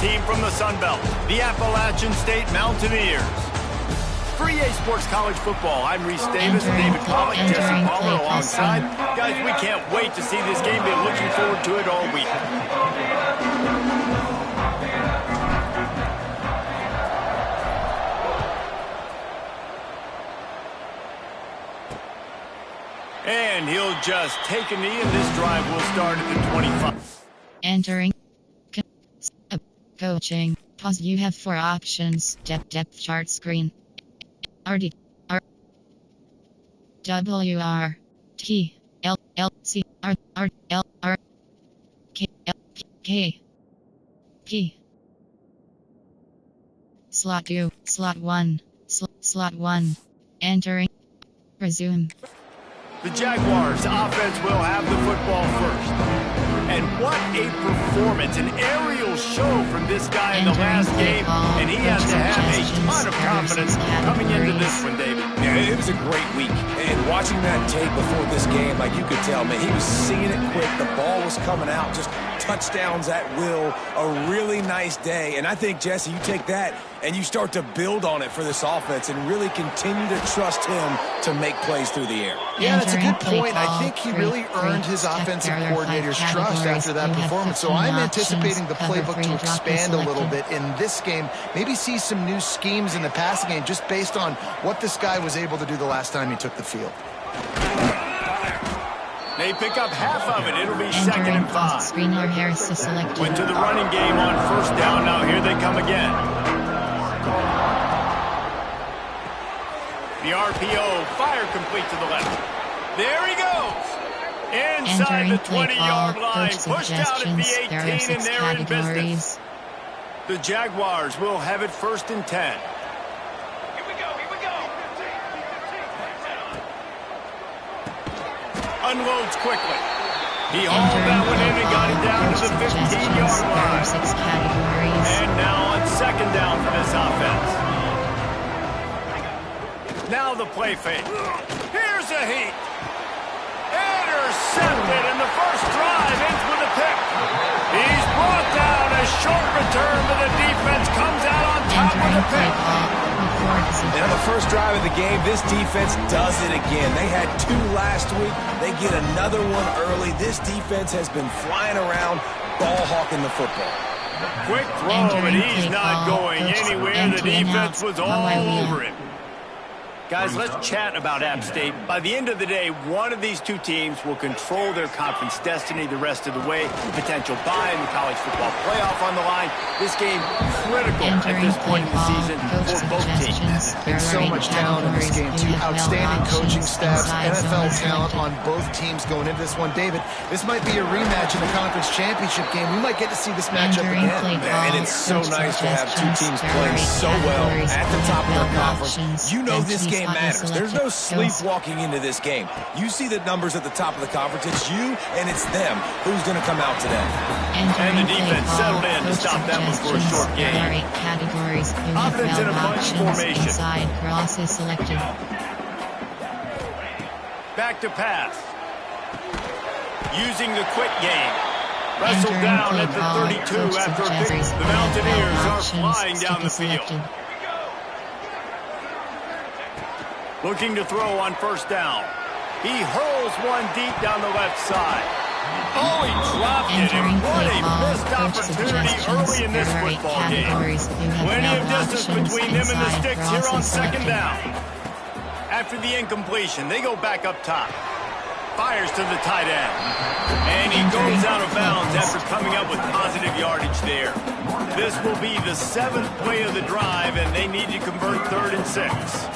team from the Sun Belt, the Appalachian State Mountaineers. For EA Sports College Football, I'm Reese Davis, David Pollack, Jesse Palmer alongside. Guys, we can't wait to see this game. Been looking forward to it all week. And he'll just take a knee, and this drive will start at the 25. Entering. Coaching. Pause. You have 4 options. Depth chart screen. RD. R. W. R. T. L. L. C. R. R. L. R. K. L. K. P. Slot 2. Slot 1. Slot 1. Entering. Resume. The Jaguars offense will have the football first. And what a performance, an aerial show from this guy in the last game. And he has to have a ton of confidence coming into this one, David. Yeah, it was a great week. And watching that tape before this game, like you could tell, man, he was seeing it quick. The ball was coming out, just touchdowns at will. A really nice day. And I think, Jesse, you take that and you start to build on it for this offense and really continue to trust him to make plays through the air. Yeah, that's a good point. I think he really earned his offensive coordinator's trust after that performance. So I'm anticipating the playbook to expand a little bit in this game. Maybe see some new schemes in the passing game just based on what this guy was able to do the last time he took the field. They pick up half of it. It'll be 2nd and 5. Screener Harris is selected. Went to the running game on 1st down. Now here they come again. The RPO, fire complete to the left. There he goes. Inside the 20-yard line, pushed out at the 18, and they're in business. The Jaguars will have it 1st and 10. Here we go. Unloads quickly. He hauled that one in and got it down to the 15-yard line. And now on 2nd down for this offense. Now the play fake. Here's a heat. Intercepted, and the first drive ends with a pick. He's brought down. A short return, but the defense comes out on top of the pick. And on the first drive of the game, this defense does it again. They had 2 last week. They get another one early. This defense has been flying around, ball hawking the football. Quick throw, but he's not going anywhere. The defense was all over him. Guys, let's chat about App State. By the end of the day, one of these 2 teams will control their conference destiny the rest of the way. Potential bye in the college football playoff on the line. This game critical at this point in the season for both teams. And so much talent in this game, too. Outstanding coaching staffs, NFL talent on both teams going into this one. David, this might be a rematch in the conference championship game. We might get to see this matchup again. And it's so nice to have 2 teams playing so well at the top of their conference. You know this game matters. There's no sleepwalking into this game. You see the numbers at the top of the conference. It's you and it's them who's going to come out today. And the defense settled in to stop that one for a short game. Offense in a bunch formation. Cross is selected. Back to pass. Using the quick game. Wrestled down at the 32 after a pick. The Mountaineers are flying down the field. Looking to throw on 1st down. He hurls one deep down the left side. Oh, he dropped it, and what a missed opportunity early in this football game. Plenty of distance between them and the sticks here on 2nd down. After the incompletion, they go back up top. Fires to the tight end. And he goes out of bounds after coming up with positive yardage there. This will be the 7th play of the drive, and they need to convert 3rd and 6.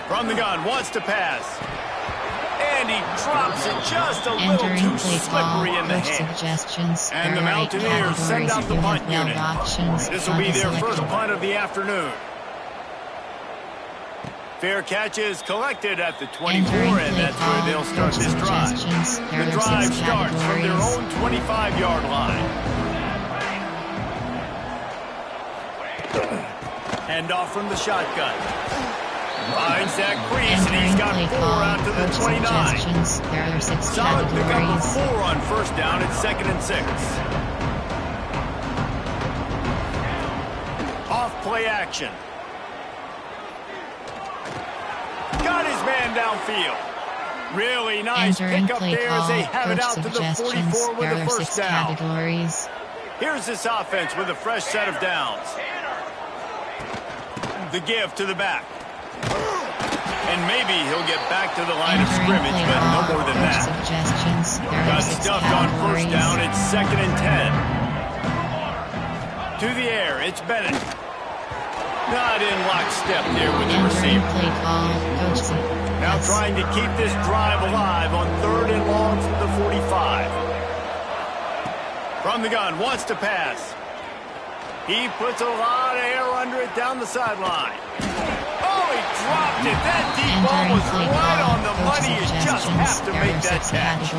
From the gun, wants to pass. And he drops it just a little too slippery in the hands. And the Mountaineers send out the punt unit. This will be their first punt of the afternoon. Fair catch is collected at the 24, and that's where they'll start this drive. The drive starts from their own 25-yard line. Hand off from the shotgun. Finds that crease, and he's got 4 out to the 29. Solid pickup of 4 on 1st down at 2nd and 6. play action. Got his man downfield. Really nice pickup there as they have it out to the 44 with the first down. Categories. Here's this offense with a fresh set of downs. The give to the back. And maybe he'll get back to the line of scrimmage, but no more than that. Got stuffed on first down. It's 2nd and 10. To the air, it's Bennett. Not in lockstep there with the receiver. Now trying to keep this drive alive on 3rd and long from the 45. From the gun, wants to pass. He puts a lot of air under it down the sideline. Oh, he dropped it. That deep ball was right on the money. You just have to make that catch.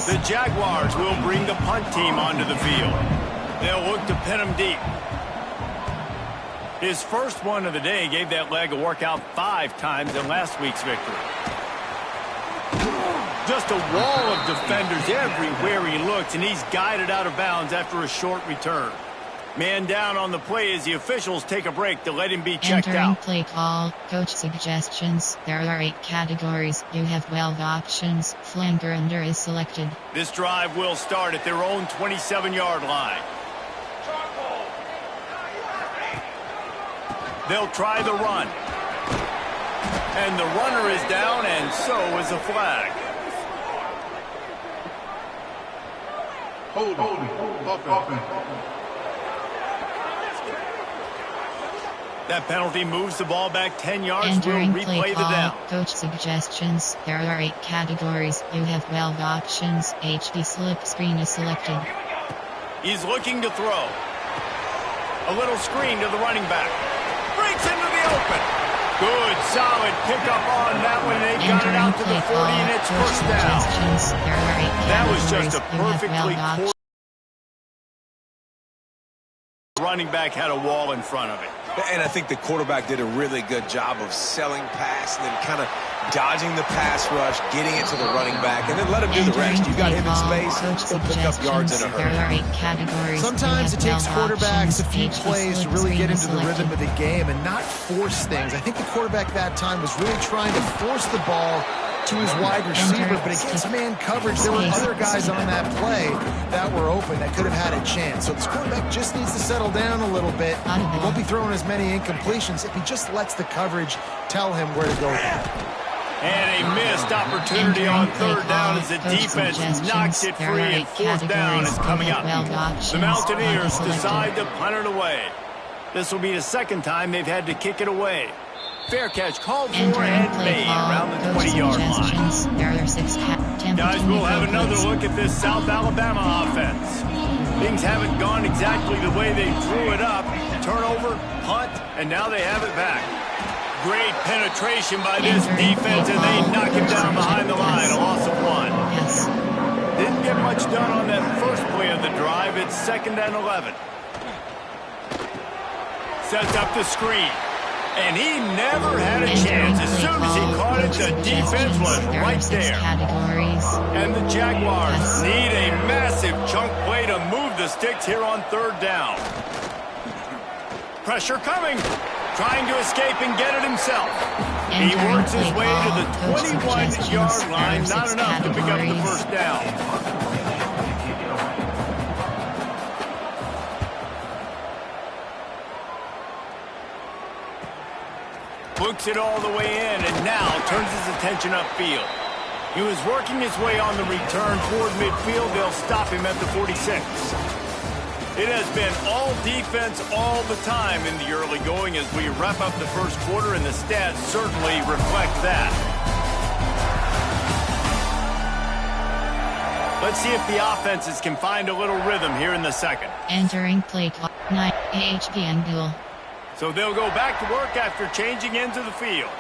The Jaguars will bring the punt team onto the field. They'll look to pin him deep. His first one of the day gave that leg a workout 5 times in last week's victory. Just a wall of defenders everywhere he looks, and he's guided out of bounds after a short return. Man down on the play as the officials take a break to let him be checked out. Play call, coach suggestions. There are 8 categories. You have 12 options. Flanker under is selected. This drive will start at their own 27-yard line. They'll try the run. And the runner is down, and so is a flag. Hold on. That penalty moves the ball back 10 yards. Entering We'll play replay the call, down. coach suggestions. There are 8 categories. You have 12 options. HD slip screen is selected. He's looking to throw. A little screen to the running back. Breaks into the open. Good, solid pickup on that one. They got it out to the 40, and it's first down. That was just a perfectly coordinated. Running back had a wall in front of it. And I think the quarterback did a really good job of selling pass and then kind of dodging the pass rush, getting it to the running back, and then let him do the rest. You got him in space, he'll pick up yards in a hurry. Sometimes it takes quarterbacks a few plays to really get into the rhythm of the game and not force things. I think the quarterback that time was really trying to force the ball to his wide receiver, but against man coverage, there were other guys on that play that were open that could have had a chance. So this quarterback just needs to settle down a little bit. He won't be throwing as many incompletions if he just lets the coverage tell him where to go. And a missed opportunity on 3rd down as the defense knocks it free, and 4th down is coming up. The Mountaineers decide to punt it away. This will be the 2nd time they've had to kick it away. Fair catch called for and made around the 20-yard line. Guys, we'll have another look at this South Alabama offense. Things haven't gone exactly the way they drew it up. Turnover, punt, and now they have it back. Great penetration by this defense, and they knock it down behind the line. A loss of 1. Didn't get much done on that first play of the drive. It's 2nd and 11. Sets up the screen. And he never had a chance. As soon as he caught it, the defense was right there. And the Jaguars need a massive chunk play to move the sticks here on 3rd down. Pressure coming. Trying to escape and get it himself. He works his way to the 21-yard line. Not enough to pick up the first down. Books it all the way in, and now turns his attention upfield. He was working his way on the return toward midfield. They'll stop him at the 46. It has been all defense all the time in the early going as we wrap up the first quarter, and the stats certainly reflect that. Let's see if the offenses can find a little rhythm here in the 2nd. Entering play clock 9 AHPN duel. So they'll go back to work after changing into the field.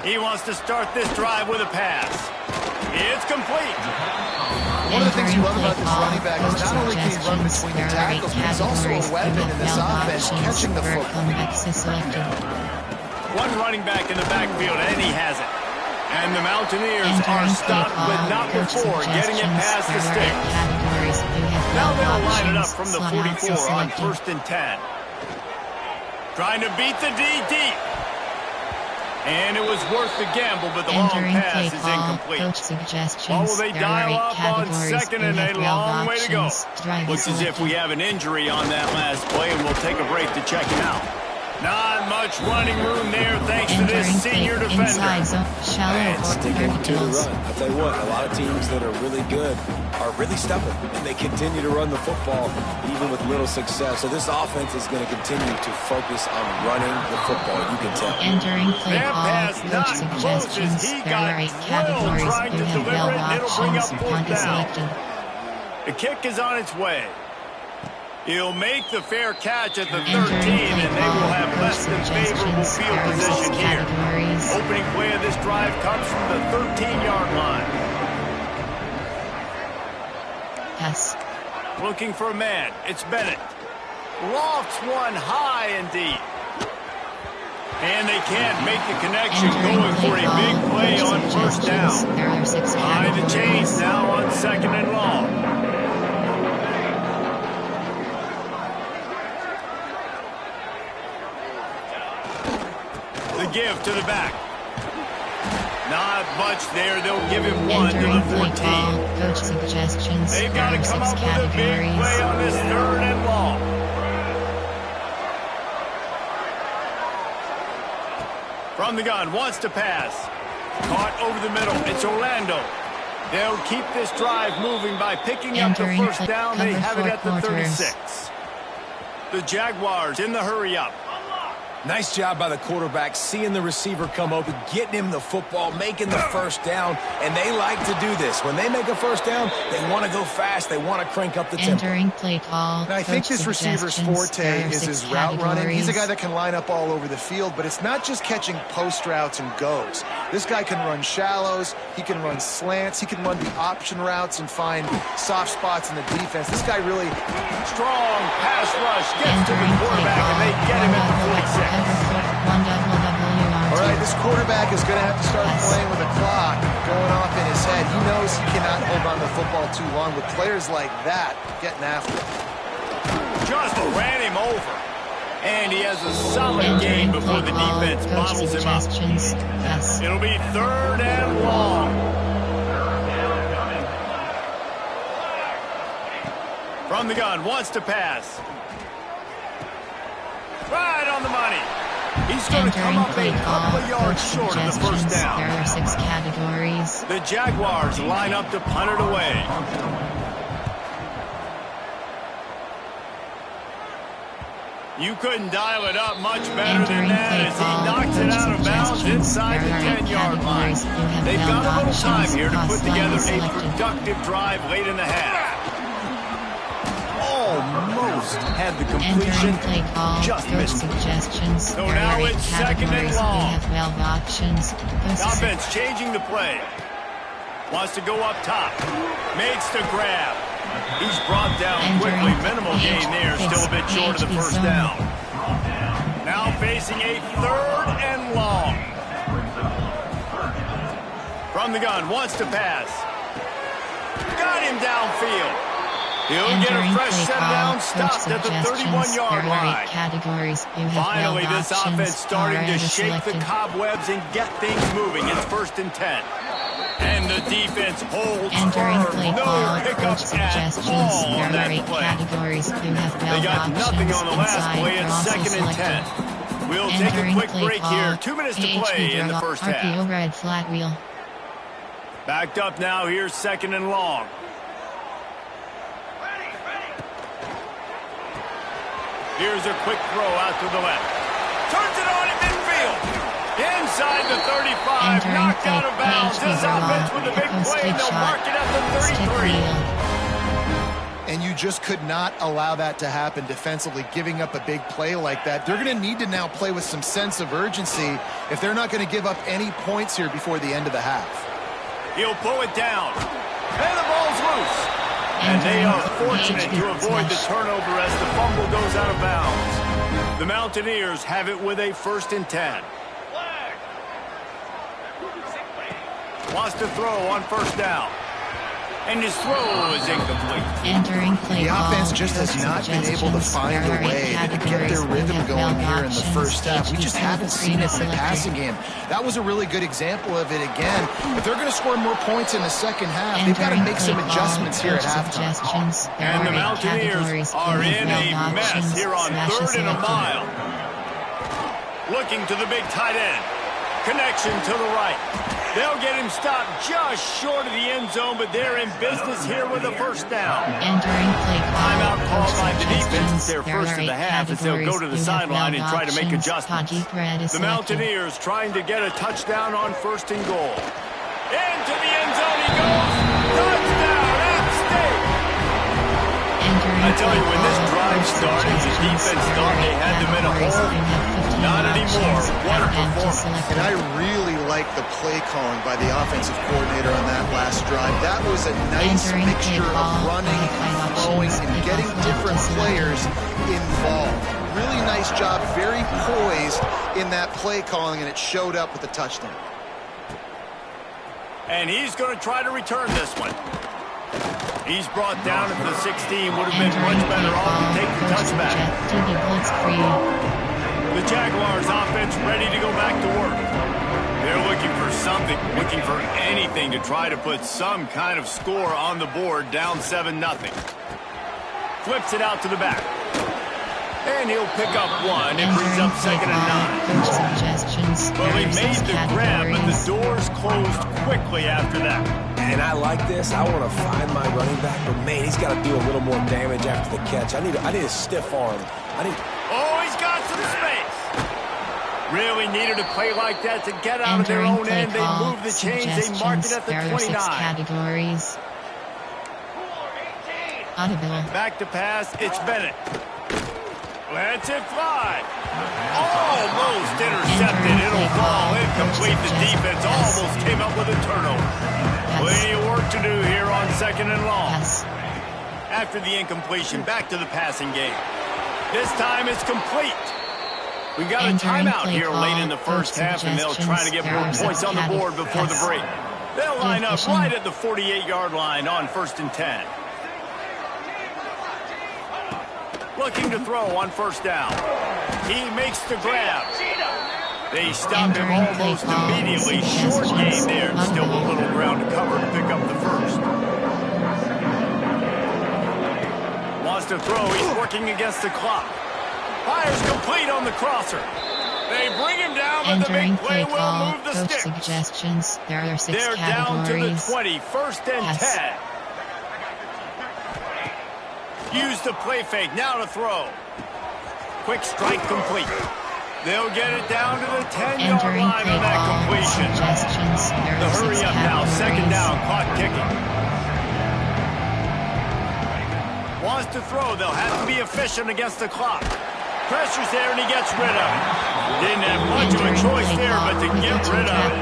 He wants to start this drive with a pass. It's complete. One of the things you love about this running back is not only can he run between the tackles, but he's also a weapon in this offense, catching the football. One running back in the backfield, and he has it. And the Mountaineers are stopped, but not before getting it past the sticks. Now they'll line it up from the 44 on 1st and 10. Trying to beat the D deep. And it was worth the gamble, but the long pass is incomplete. Coach suggestions. What will they dial up on second and a long way to go? Looks as if we have an injury on that last play, and we'll take a break to check him out. Not much running room there thanks to this senior defender. And sticking to the run. I'll tell you what, a lot of teams that are really good are really stubborn, and they continue to run the football even with little success. So this offense is going to continue to focus on running the football. You can tell. Entering play call, coach suggestions. There are 8 categories. You have 12 options. Punt is selected. The kick is on its way. He'll make the fair catch at the 13, and they will have less than favorable field position here. Opening play of this drive comes from the 13-yard line. Yes. Looking for a man. It's Bennett. Lofts one high and deep. And they can't make the connection, going for a big play on first down. Behind the chains now on second and long. The give to the back. Not much there. They'll give him one to the 14. Coach suggestions. They've got to come up with a big play on this third and long. From the gun, wants to pass. Caught over the middle. It's Orlando. They'll keep this drive moving by picking up the first down. They have it at the 36. The Jaguars in the hurry up. Nice job by the quarterback, seeing the receiver come open, getting him the football, making the first down, and they like to do this. When they make a first down, they want to go fast. They want to crank up the tempo. Entering play call. And I think this receiver's forte is his route running. He's a guy that can line up all over the field, but it's not just catching post routes and goes. This guy can run shallows, he can run slants, he can run the option routes and find soft spots in the defense. This guy really strong pass rush gets to the quarterback, and they get him at the 46. All right, this quarterback is going to have to start playing with a clock going off in his head. He knows he cannot hold on to the football too long with players like that getting after him. Just ran him over. And he has a solid game before the defense bottles him up. Yes. It'll be third and long. From the gun, wants to pass. Right on the money. He's going to come up a couple of yards short of the first down. There are 6 categories. The Jaguars line up to punt it away. You couldn't dial it up much better than that as he knocks it out of bounds inside the 10-yard line. They've got a little time here to put together a productive drive late in the half. Almost had the completion, just missed it. So now it's second and long. Offense changing the play. Wants to go up top. Makes the grab. He's brought down quickly. Minimal gain there. Still a bit short of the first down. Now facing a third and long. From the gun. Wants to pass. Got him downfield. He'll get a fresh set down, stopped at the 31-yard line. Finally, this offense starting to shake the cobwebs and get things moving. It's first and 10. And the defense holds firm. No hiccups at all on that play. They got nothing on the last play. It's second and 10. We'll take a quick break here. 2 minutes to play in the first half. Red flat wheel. Backed up now. Here's second and long. Here's a quick throw out to the left. Turns it on at midfield. Inside the 35. Knocked out of bounds. This offense with a big play. They'll mark it at the 33. And you just could not allow that to happen defensively, giving up a big play like that. They're going to need to now play with some sense of urgency if they're not going to give up any points here before the end of the half. He'll pull it down. And the ball's loose. And they are fortunate to avoid the turnover as the fumble goes out of bounds. The Mountaineers have it with a first and 10. Wants to throw on first down. And his throw is incomplete. Entering play The call. offense just has not been able to find a way to get their rhythm going here in the first half. We just haven't seen it in the passing game. That was a really good example of it again. If they're going to score more points in the second half, they've got to make some adjustments here at halftime. And the Mountaineers are in a mess here on 3rd and a mile. Looking to the big tight end. Connection to the right. They'll get him stopped just short of the end zone, but they're in business here with a first down. Entering play call. Timeout called by the defense. It's their first of the half as they'll go to the sideline and try to make adjustments. The Mountaineers trying to get a touchdown on 1st and goal. Into the end zone he goes. Touchdown, App State. I tell you, when this drive started, the defense thought they had them in a hole. Not anymore. What a performance. And I really like the play calling by the offensive coordinator on that last drive. That was a nice mixture of running, throwing, and getting different players involved. Really nice job, very poised in that play calling, and it showed up with a touchdown. And he's going to try to return this one. He's brought down at the 16. Would have been much better off to take the touchback. The Jaguars offense ready to go back to work. They're looking for something, looking for anything to try to put some kind of score on the board, down 7-0. Flips it out to the back. And he'll pick up one. It brings up 2nd and 9. Well, he made the grab, but the doors closed quickly after that. And I like this. I want to find my running back, but man, he's got to do a little more damage after the catch. I need a stiff arm. Oh, he's got some space. Really needed a play like that to get out of their own end. They moved the chains. They marked it at the 29. Categories. Audible. Back to pass. It's Bennett. Lets it fly. Almost intercepted. It'll fall incomplete. The defense almost came up with a turnover. Plenty of work to do here on 2nd and long. After the incompletion, back to the passing game. This time it's complete. We got a timeout here late in the first half, and they'll try to get more points on the board before the break. They'll line up right at the 48-yard line on 1st and 10. Looking to throw on 1st down. He makes the grab. They stop him almost immediately. Short game there. Still a little ground to cover to pick up the first. Wants to throw. He's working against the clock. Fires complete on the crosser. They bring him down, but the big play will move the sticks. Suggestions. There are 6 They're down to the 20. 1st and 10. Use the play fake. Now to throw. Quick strike complete. They'll get it down to the 10-yard line on that completion. The hurry up now. 2nd down. Clock ticking. Wants to throw. They'll have to be efficient against the clock. Pressure's there, and he gets rid of it. Didn't have much of a choice there, but to get rid of it.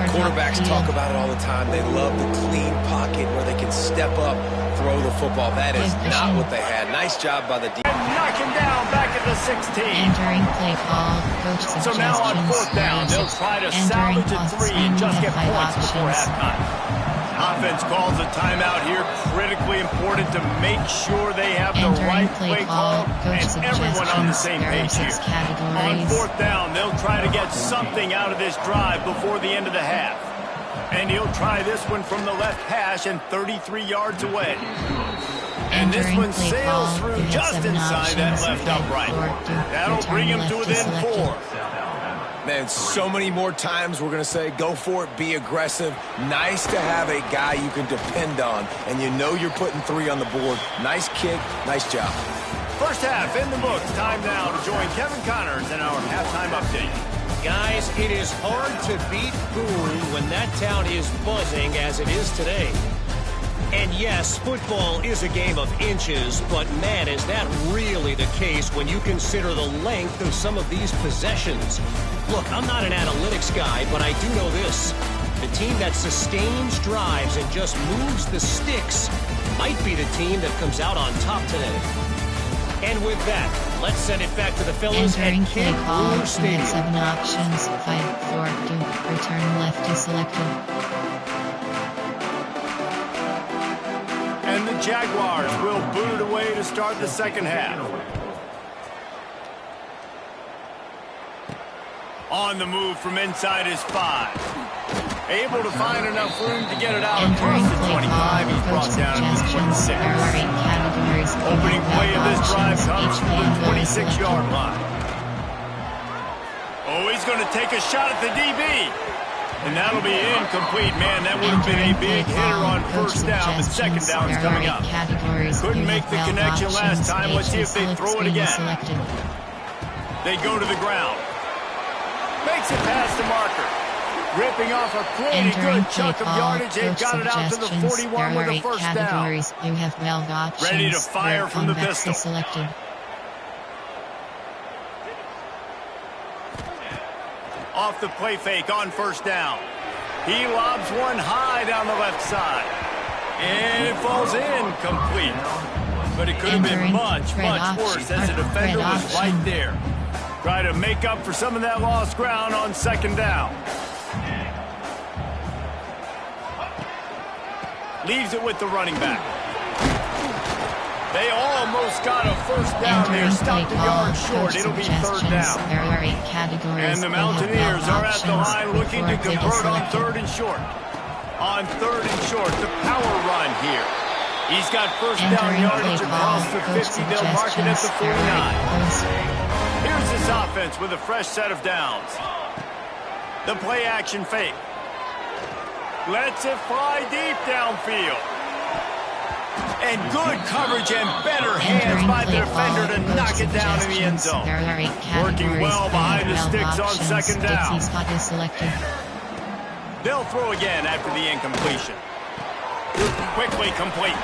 Quarterbacks talk about it all the time. They love the clean pocket where they can step up, throw the football. That is not what they had. Nice job by the defense. And knock him down back at the 16. Entering play call. Coach So now on 4th down, they'll try to salvage a 3 and just get points before halftime. Offense calls a timeout here. Critically important to make sure they have the right play call and everyone on the same page here. On 4th down, they'll try to get something out of this drive before the end of the half. And he'll try this one from the left hash and 33 yards away. And this one sails through just inside that left upright. That'll bring him to within 4. Man, so many more times we're going to say, go for it, be aggressive. Nice to have a guy you can depend on, and you know you're putting 3 on the board. Nice kick, nice job. First half in the books. Time now to join Kevin Connors in our halftime update. Guys, it is hard to beat Boone when that town is buzzing as it is today. And yes, football is a game of inches, but man, is that really the case when you consider the length of some of these possessions. Look, I'm not an analytics guy, but I do know this. The team that sustains drives and just moves the sticks might be the team that comes out on top today. And with that, let's send it back to the fellas at Kent Brewer Stadium. 7 options. 5, 4, 2. Return left is selected. Jaguars will boot it away to start the second half. On the move from inside his 5. Able to find enough room to get it out across the 25. He's brought down to the 26. Opening play of this drive comes from the 26-yard line. Oh, he's going to take a shot at the DB. And that'll be incomplete. Man, that would have been a big hitter on first down. The second down's coming up. Couldn't make the connection last time. Let's see if they throw it again. They go to the ground. Makes it past the marker. Ripping off a pretty good chunk of yardage. They've got it out to the 41 with a first down. Ready to fire from the pistol. Off the play fake on first down. He lobs one high down the left side. And it falls incomplete. But it could have been much, much worse as the defender was right there. Try to make up for some of that lost ground on second down. Leaves it with the running back. They almost got a first down there. Stopped a yard short. It'll be third down. And the Mountaineers are at the line looking to convert on third and short. On third and short, the power run here. He's got first down yardage across the 50. They'll mark it at the 49. Here's this offense with a fresh set of downs. The play action fake. Lets it fly deep downfield. And good coverage and better hands by the defender to knock it down in the end zone. Working well behind the sticks on second down. They'll throw again after the incompletion. Quickly complete.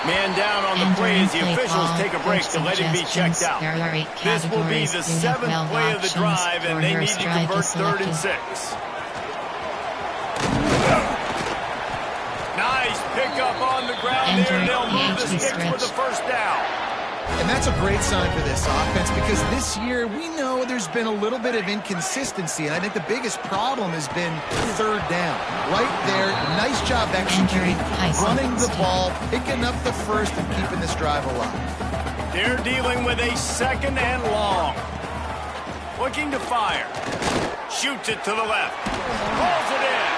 Man down on the play as the officials take a break to let him be checked out. This will be the 7th play of the drive, and they need to convert third and 6. Nice pickup on the ground there. They'll move the sticks for the first down. And that's a great sign for this offense because this year we know there's been a little bit of inconsistency, and I think the biggest problem has been third down. Right there, nice job executing, running the ball, picking up the first, and keeping this drive alive. They're dealing with a second and long. Looking to fire. Shoots it to the left. Pulls it in.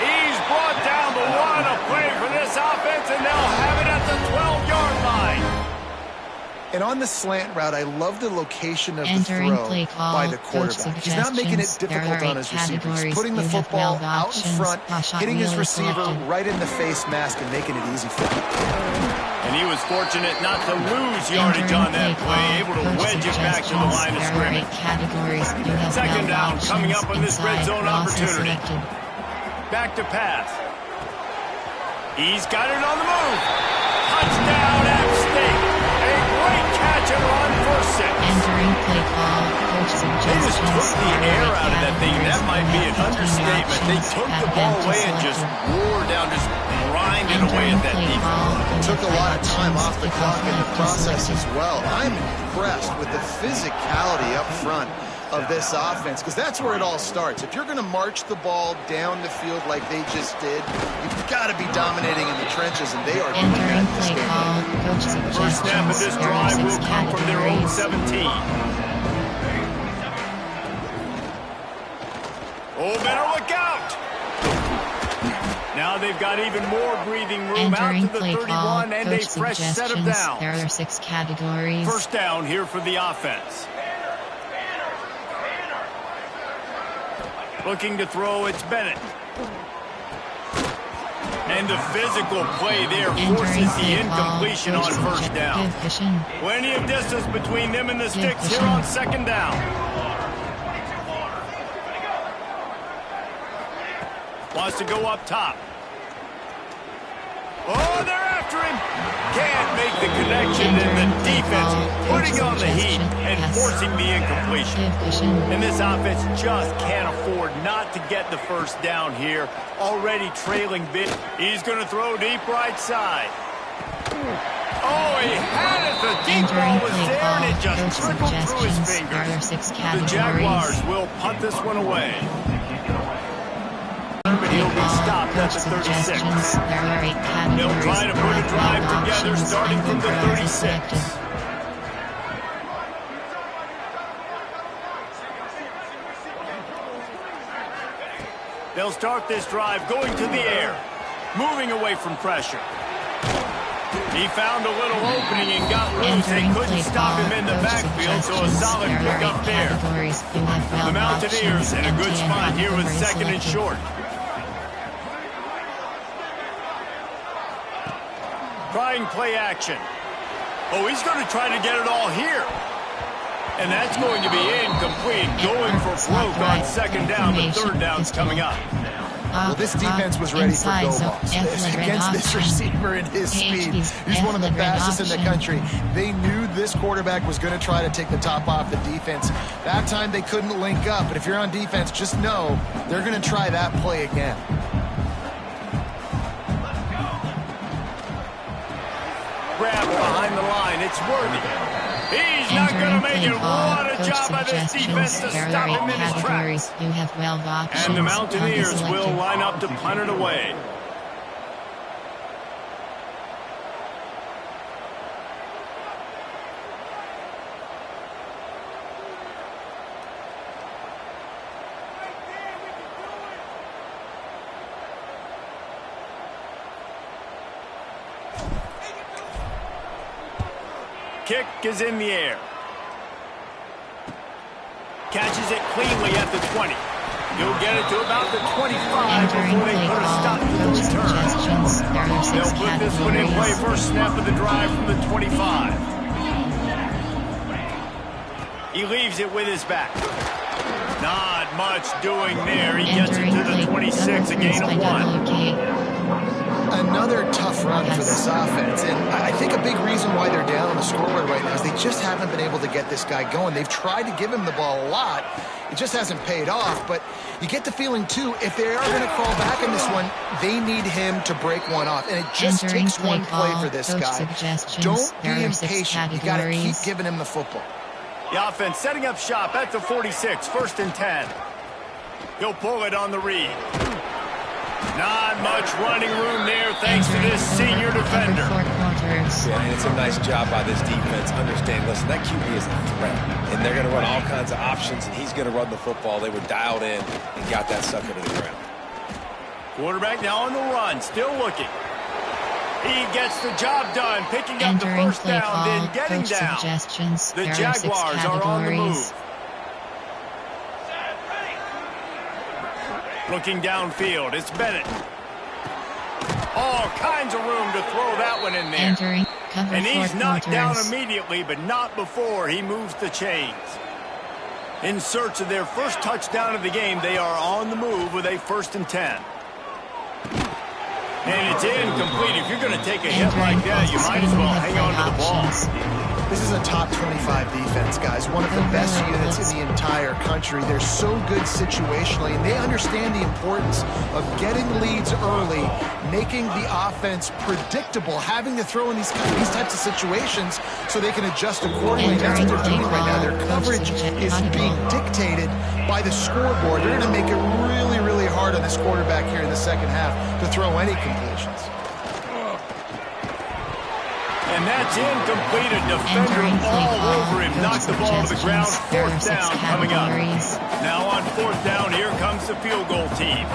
He's brought down the one. A play for this offense, and they'll have it at the 12-yard line. And on the slant route, I love the location of the throw by the quarterback. He's not making it difficult on his receivers. He's putting the football out in front, hitting his receiver right in the face mask and making it easy for him. And he was fortunate not to lose yardage on that play, able to wedge it back to the line of scrimmage. Second down coming up on this red zone opportunity. Back to pass. He's got it on the move. Touchdown, App State. A great catch and run for 6. They just took the air out of that thing. That might be an understatement. They took the ball away and just wore down, just grinded away at that defense. Took a lot of time off the clock in the process as well. I'm impressed with the physicality up front of this offense, because that's where it all starts. If you're going to march the ball down the field like they just did, you've got to be dominating in the trenches, and they are doing that in this game. First snap of this drive will come from their own 17. Oh, better look out! Now they've got even more breathing room out to the 31 and a fresh set of downs. There are 6 categories. First down here for the offense. Looking to throw, it's Bennett. And the physical play there forces the incompletion on first down. Plenty of distance between them and the sticks here on second down. Wants to go up top. Oh, they're after him. Can't make the connection, and the defense putting on the heat and forcing the incompletion. And this offense just can't afford not to get the first down here. Already trailing big. He's going to throw deep right side. Oh, he had it. The deep ball was there, and it just trickled through his fingers. The Jaguars will punt this one away. He'll be stopped at the 36. They'll try to put a drive together starting from the 36. They'll start this drive going to the air, moving away from pressure. He found a little opening and got loose. They couldn't stop him in the backfield, so a solid pickup there. The Mountaineers in a good spot here with second and short. Trying play action. Oh, he's going to try to get it all here. And that's going to be incomplete. Going for broke on second down, but third down's coming up. Well, this defense was ready for go-balls against this receiver and his speed. He's one of the fastest in the country. They knew this quarterback was going to try to take the top off the defense. That time they couldn't link up, but if you're on defense, just know they're going to try that play again. Grab behind the line. It's Worthy. He's not going to make it. What a job by this defense to stop him in his tracks. And the Mountaineers will line up to punt it away. Kick is in the air. Catches it cleanly at the 20. He'll get it to about the 25 before they put a stop to the return. They'll put this one in play first snap of the drive from the 25. He leaves it with his back. Not much doing there. He gets it to the 26, a gain of 1. Another tough run for this offense, and I think a big reason why they're down on the scoreboard right now is they just haven't been able to get this guy going. They've tried to give him the ball a lot. It just hasn't paid off, but you get the feeling, too, if they are going to crawl back in this one, they need him to break one off, and it just takes one play for this guy. Don't be impatient. You got to keep giving him the football. The offense setting up shop at the 46, 1st and 10. He'll pull it on the read. Not much running room there thanks to this senior defender. Yeah, and it's a nice job by this defense. Understand, listen, that QB is a threat. And they're going to run all kinds of options, and he's going to run the football. They were dialed in and got that sucker to the ground. Quarterback now on the run, still looking. He gets the job done, picking up the first down, then getting down. The Jaguars are on the move. Looking downfield, it's Bennett. All kinds of room to throw that one in there. And he's knocked down immediately, but not before he moves the chains. In search of their first touchdown of the game, they are on the move with a 1st and 10. And it's incomplete. If you're going to take a hit like that, you might as well hang on to the ball. This is a top 25 defense, guys. One of the best units in the entire country. They're so good situationally, and they understand the importance of getting leads early, making the offense predictable, having to throw in these types of situations so they can adjust accordingly. That's what they're doing right now. Their coverage is being dictated by the scoreboard. They're going to make it really, really hard on this quarterback here in the second half to throw any completions. And that's incomplete. A defender all over him. Knocks the ball to the ground. 4th down coming up. Now on 4th down, here comes the field goal team.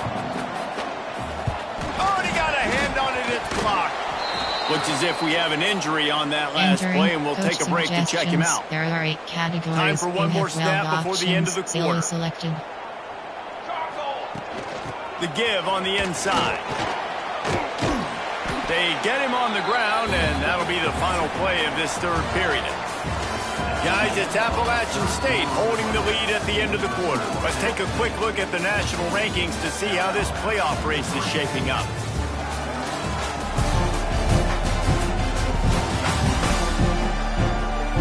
Oh, and he got a hand on it. It's blocked. Looks as if we have an injury on that last play, and we'll take a break to check him out. There are 8 categories. Time for one more snap before the end of the quarter. The give on the inside. They get him on the ground, and that'll be the final play of this 3rd period. Guys, it's Appalachian State holding the lead at the end of the quarter. Let's take a quick look at the national rankings to see how this playoff race is shaping up.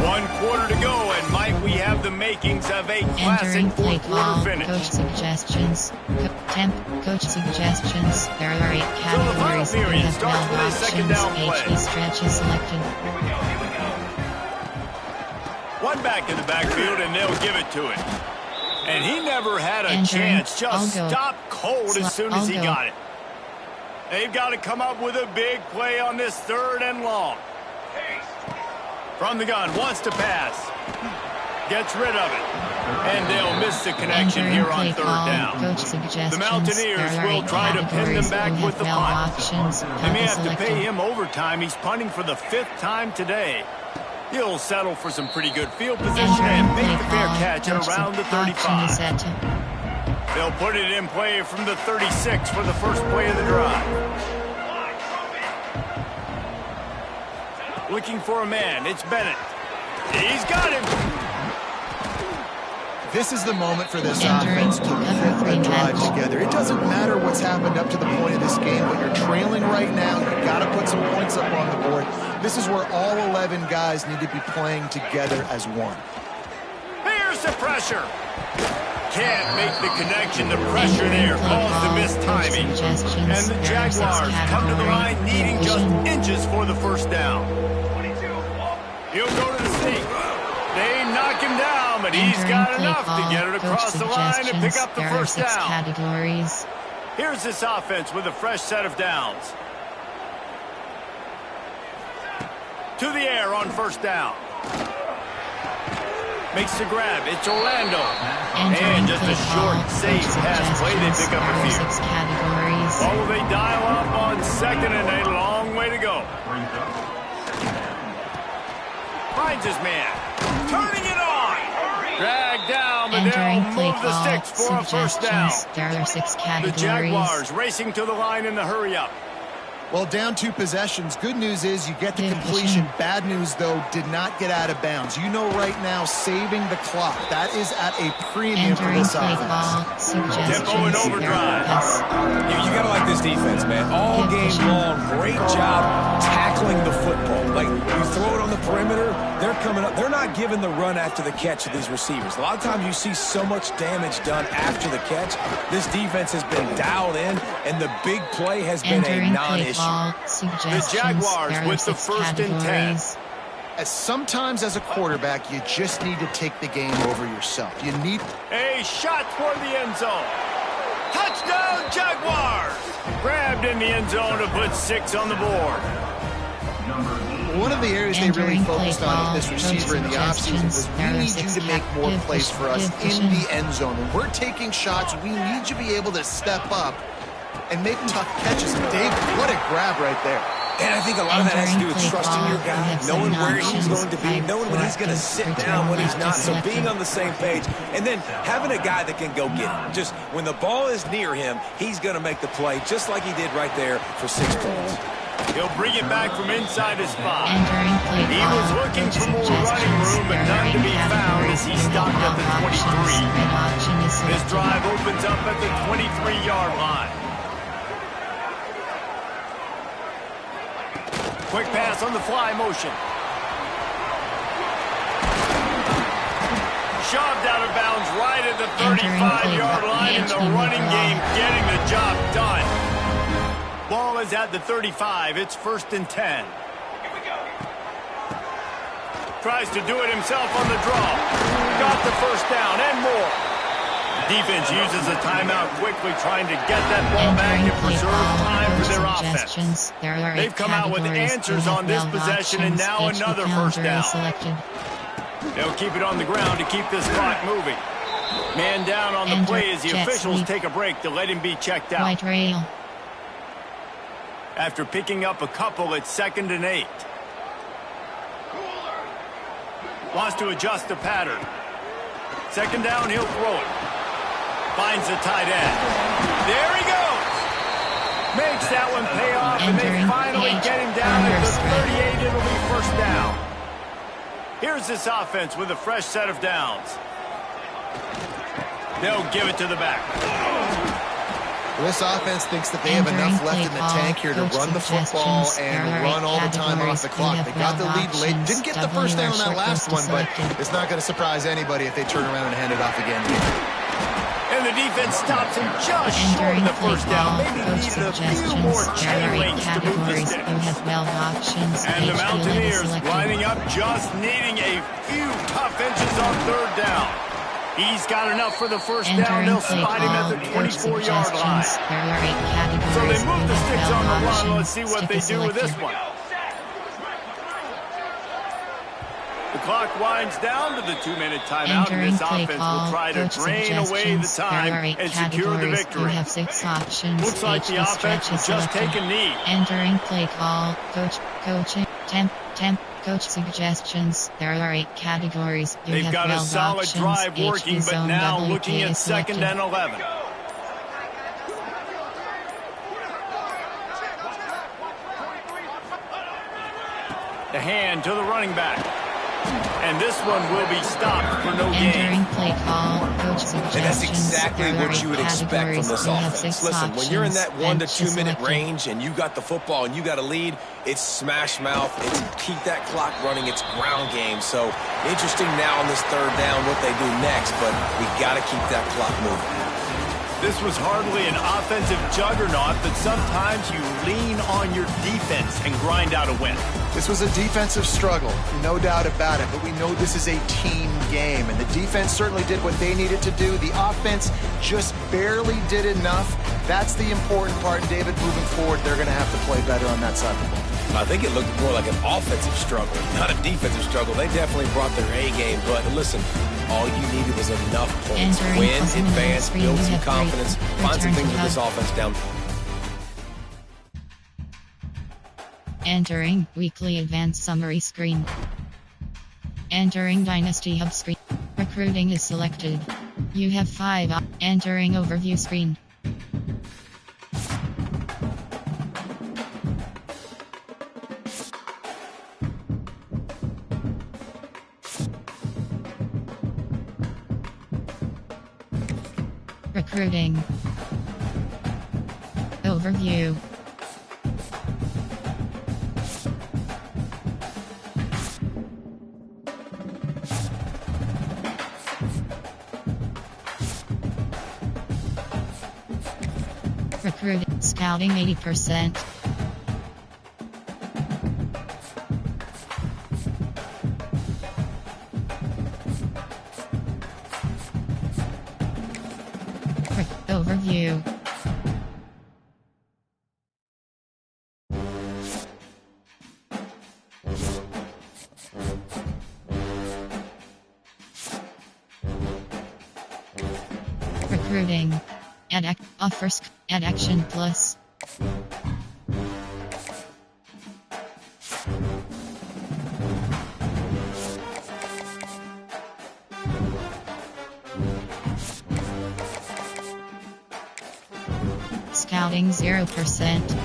One quarter to go, and might we have the makings of a classic 4th quarter finish. Coach suggestions. Coach suggestions. There are 8 categories. So the final period starts with a 2nd down play. HD stretch is selected. One back in the backfield, and they'll give it to him. And he never had a chance. Just stopped cold as soon as he got it. They've got to come up with a big play on this 3rd and long. From the gun, wants to pass. Gets rid of it. And they'll miss the connection here on 3rd down. The Mountaineers will try to pin them back with the punt. They may have to pay him overtime. He's punting for the 5th time today. He'll settle for some pretty good field position and make the fair catch at around the 35. They'll put it in play from the 36 for the first play of the drive. Looking for a man. It's Bennett. He's got him. This is the moment for this offense to put a drive together. It doesn't matter what's happened up to the point of this game, but you're trailing right now. You've got to put some points up on the board. This is where all 11 guys need to be playing together as one. Here's the pressure. Can't make the connection. The pressure there caused the missed timing. And the Jaguars come to the line needing just inches for the first down. He'll go to the sneak. They knock him down, but he's got enough to get it across the line and pick up the first down. Here's this offense with a fresh set of downs. To the air on first down. Makes the grab. It's Orlando. And just a short, safe pass play. They pick up a few. Oh, they dial up on 2nd and a long way to go. Finds his man. Turning it on. Dragged down, but they'll move the sticks for a first down. The Jaguars racing to the line in the hurry-up. Well, down 2 possessions. Good news is you get the completion. Bad news, though, did not get out of bounds. You know right now, saving the clock. That is at a premium for this offense. Tempo and overdrive. You got to like this defense, man. All game long, great job tackling the football. Like, you throw it on the perimeter, they're coming up. They're not giving the run after the catch to these receivers. A lot of times you see so much damage done after the catch. This defense has been dialed in, and the big play has been a non-issue. The Jaguars with the 1st and 10. As sometimes as a quarterback, you just need to take the game over yourself. You need a shot toward the end zone. Touchdown, Jaguars! Grabbed in the end zone to put 6 on the board. One of the areas they really focused on with this receiver in the offseason was we need you to make more plays for us in the end zone. When we're taking shots, we need you to be able to step up and make tough catches. Dave, what a grab right there. And I think a lot of that has to do with trusting your guy, knowing where he's going to be, knowing when he's going to sit down, when he's not. So being on the same page, and then having a guy that can go get it. Just when the ball is near him, he's going to make the play, just like he did right there for 6 points. He'll bring it back from inside his spot. He was looking for more running room, but none to be found as he stopped at the 23. This drive opens up at the 23-yard line. Quick pass on the fly motion. Shoved out of bounds right at the 35-yard line in the running game, getting the job done. Ball is at the 35. It's 1st and 10. Tries to do it himself on the draw. Got the first down and more. Defense uses a timeout quickly, trying to get that ball back and preserve time for their offense. They've come out with answers on this possession and now another first down. They'll keep it on the ground to keep this clock moving. Man down on the play as the officials take a break to let him be checked out. After picking up a couple, it's 2nd and 8. Wants to adjust the pattern. 2nd down, he'll throw it. Finds the tight end. There he goes. Makes that one pay off, and they finally get him down at the 38. It'll be first down. Here's this offense with a fresh set of downs. They'll give it to the back. This offense thinks that they have enough left in the tank here to run the football and run all the time off the clock. They got the lead late. Didn't get the first down on that last one, but it's not going to surprise anybody if they turn around and hand it off again. And the defense stops him just short of the first down. Maybe needed a few more chain links to move the sticks. And the Mountaineers lining up, just needing a few tough inches on 3rd down. He's got enough for the first down. They'll spot him at the 24-yard line. So they move the sticks on the run. Let's see what they do with this one. The clock winds down to the 2-minute timeout, and this offense will try to drain away the time and secure the victory. You have 6 options. Looks like the offense will just take a knee. Entering play call, coaching, temp, coach suggestions. There are 8 categories. They've got a solid options. drive working, but now WK looking at is 2nd and 11. The hand to the running back. And this one will be stopped for no gain. Entering play call, coach suggestions. And that's exactly what you would expect from this offense. Listen, when you're in that 1 to 2 minute range and you got the football and you got a lead, it's smash mouth, it's keep that clock running, it's ground game. So interesting now on this 3rd down what they do next, but we got to keep that clock moving. This was hardly an offensive juggernaut, but sometimes you lean on your defense and grind out a win. This was a defensive struggle, no doubt about it, but we know this is a team game, and the defense certainly did what they needed to do. The offense just barely did enough. That's the important part, David. Moving forward, they're going to have to play better on that side of the ball. I think it looked more like an offensive struggle, not a defensive struggle. They definitely brought their A game, but listen, all you needed was enough points. Win, advance, build some confidence, find some things with this offense down. Entering weekly advanced summary screen. Entering Dynasty Hub screen. Recruiting is selected. You have 5 entering overview screen. Recruiting. Overview. Recruiting. Scouting 80%. Overview. Recruiting. Offers. Add Action Plus. Scouting 0%.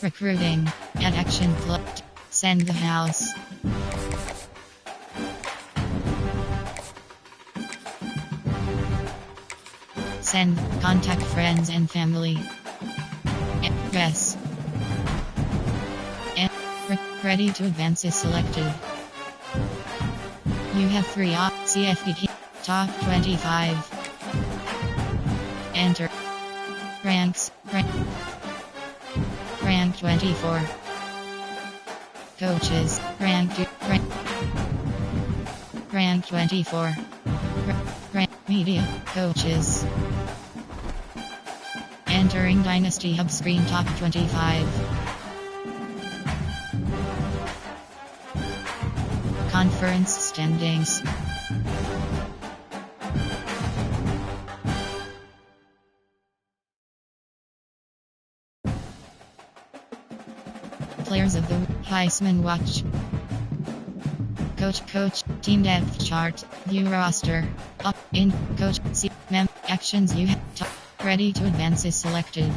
Recruiting. Add Action Plus. Send the house. Send. Contact friends and family. Address. And ready to advance is selected. You have 3 CFP. Top 25. Enter. Ranks. Rank 24. Coaches. Rank 24. Media. Coaches. Entering Dynasty Hub screen top 25. Conference standings. Players of the Heisman Watch. Coach, team depth chart, view roster, up, in, coach, see, actions you have, ready to advance is selected.